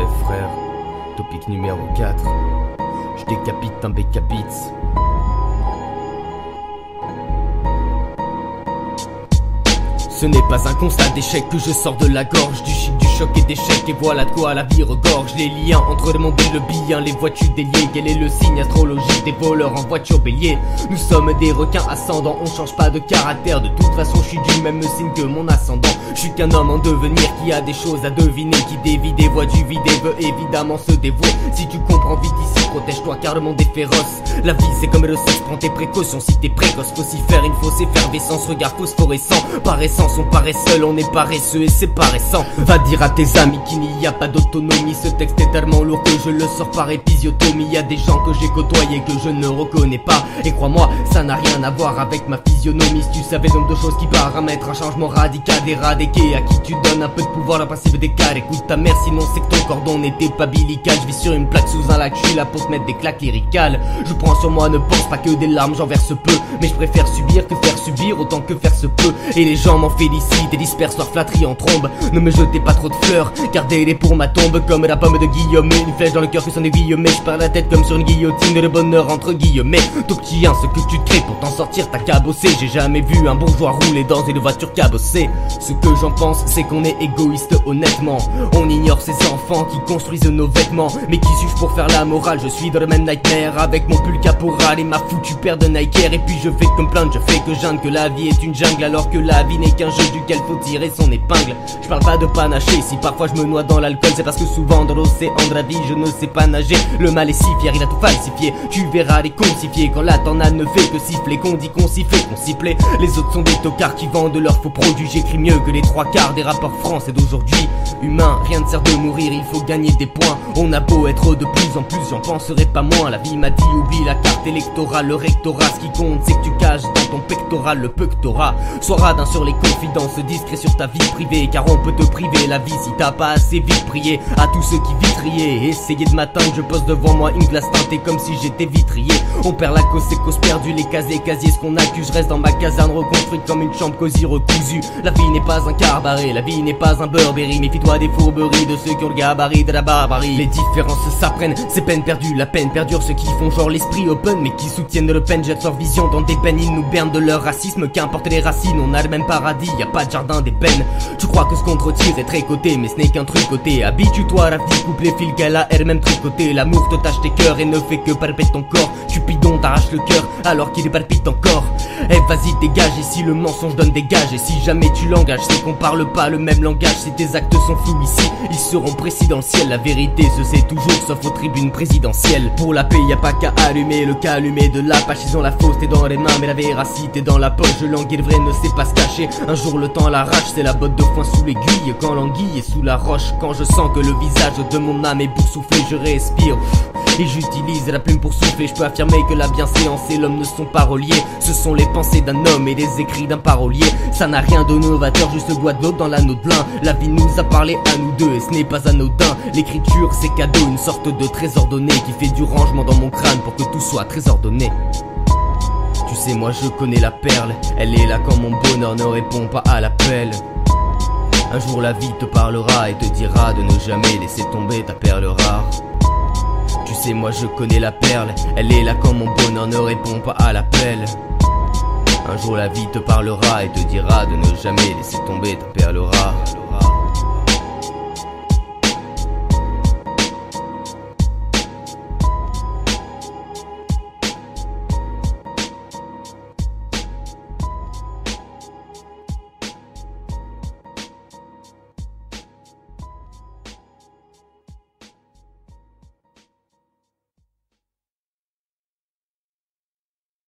relève frère, topic numéro 4. Je décapite un bécapite. Ce n'est pas un constat d'échec que je sors de la gorge du shit, du choc et d'échec. Et voilà de quoi la vie regorge. Les liens entre le monde et le bien, les vois-tu déliés? Quel est le signe astrologique des voleurs en voiture bélier? Nous sommes des requins ascendants, on change pas de caractère. De toute façon je suis du même signe que mon ascendant. Je suis qu'un homme en devenir qui a des choses à deviner, qui dévie des voies du vide et veut évidemment se dévouer. Si tu comprends vite ici, protège-toi car le monde est féroce. La vie c'est comme le sexe, prends tes précautions si t'es précoce. Faut s'y faire une fausse effervescence, regard phosphorescent. Par essence on paraît seul, on est paresseux et c'est pas récent. Va dire à tes amis qu'il n'y a pas d'autonomie. Ce texte est tellement lourd que je le sors par épisiotomie. Y a des gens que j'ai côtoyés que je ne reconnais pas. Et crois-moi, ça n'a rien à voir avec ma physionomie. Si tu savais le nombre de choses qui paramètrent un changement radical, éradiqué. À qui tu donnes un peu de pouvoir, le principe des cas. Écoute ta mère, sinon c'est que ton cordon n'était pas bilical. Je vis sur une plaque sous un lac, je suis là pour te mettre des claques lyricales. Je prends sur moi, ne pense pas que des larmes, j'en verse peu. Mais je préfère subir que faire subir autant que faire se peut. Et les gens m'en félicitent et dispersent leur flatterie en trombe. Ne me jetez pas trop de fleurs, gardez-les pour ma tombe. Comme la pomme de Guillaume, une flèche dans le cœur que son aiguille. Mais je perds la tête comme sur une guillotine, le bonheur entre guillemets. Tout petit ce que tu te crées pour t'en sortir t'as qu'à bosser. J'ai jamais vu un bourgeois rouler dans une voiture cabossée. Ce que j'en pense c'est qu'on est égoïste honnêtement. On ignore ces enfants qui construisent nos vêtements, mais qui suivent pour faire la morale. Je suis dans le même nightmare avec mon pull caporal et ma foutue paire de Nike Air. Et puis je fais comme plainte, je fais que j'aime que la vie est une jungle, alors que la vie n'est qu'un jeu duquel faut tirer son épingle. Je parle pas de panacher, si parfois je me noie dans l'alcool, c'est parce que souvent dans l'océan de la vie je ne sais pas nager. Le mal est si fier, il a tout falsifié. Tu verras les concifiés quand la tornade ne fait que siffler. Qu'on dit qu'on siffle, qu'on sifflait. Les autres sont des tocards qui vendent leurs faux produits. J'écris mieux que les 3/4 des rapports français d'aujourd'hui. Humain, rien ne sert de mourir, il faut gagner des points. On a beau être de plus en plus, j'en penserai pas moins. La vie m'a dit oublie la carte électorale, le rectorat. Ce qui compte c'est que tu caches dans ton pectoral le peu que t'auras. Sois radin sur les confidences, discret sur ta vie privée, car on peut te priver la vie si t'as pas assez vite prié. À tous ceux qui vitrier, essayez de m'atteindre, je pose devant moi une glace teintée comme si j'étais vitrier. On perd la cause, c'est cause perdue, les casiers, ce qu'on accuse. Je reste dans ma caserne reconstruite comme une chambre cosy recousue. La vie n'est pas un carbaré, la vie n'est pas un Burberry. Méfie-toi des fourberies de ceux qui ont le gabarit de la barbarie. Les différences s'apprennent, c'est peine perdue, la peine perdure. Ceux qui font genre l'esprit open mais qui soutiennent Le Pen jettent leur vision dans des peines. Ils nous bernent de leur racisme, qu'importe les racines, on a le même paradis, y a pas de jardin d'ébène. Tu crois que ce qu'on te retire est tricoté, mais ce n'est qu'un trucoté. Habitue-toi à la vie, coupe les fils qu'elle a elle-même tricoté. L'amour te tâche tes cœurs et ne fait que palper ton corps. Cupidon t'arrache le cœur alors qu'il palpite encore. Eh vas-y dégage, et si le mensonge donne des gages, et si jamais tu l'engages, c'est qu'on parle pas le même langage. Si tes actes sont flous ici, ils seront précis dans le ciel. La vérité se sait toujours, sauf aux tribunes présidentielles. Pour la paix y a pas qu'à allumer le calumet de la pâche. Ils ont la fausseté dans les mains mais la véracité dans la poche. L'anguille vrai ne sait pas se cacher, un jour le temps l'arrache. C'est la botte de foin sous l'aiguille quand l'anguille est sous la roche. Quand je sens que le visage de mon âme est boursouflé, je respire et j'utilise la plume pour souffler. Je peux affirmer que la bienséance et l'homme ne sont pas reliés. Ce sont les pensées d'un homme et les écrits d'un parolier. Ça n'a rien de novateur, juste boit de l'eau dans l'anneau de plein. La vie nous a parlé à nous deux et ce n'est pas anodin. L'écriture c'est cadeau, une sorte de trésor donné qui fait du rangement dans mon crâne pour que tout soit très ordonné. Tu sais moi je connais la perle, elle est là quand mon bonheur ne répond pas à l'appel. Un jour la vie te parlera et te dira de ne jamais laisser tomber ta perle rare. Tu sais moi je connais la perle, elle est là quand mon bonheur ne répond pas à l'appel. Un jour la vie te parlera et te dira de ne jamais laisser tomber ta perle rare.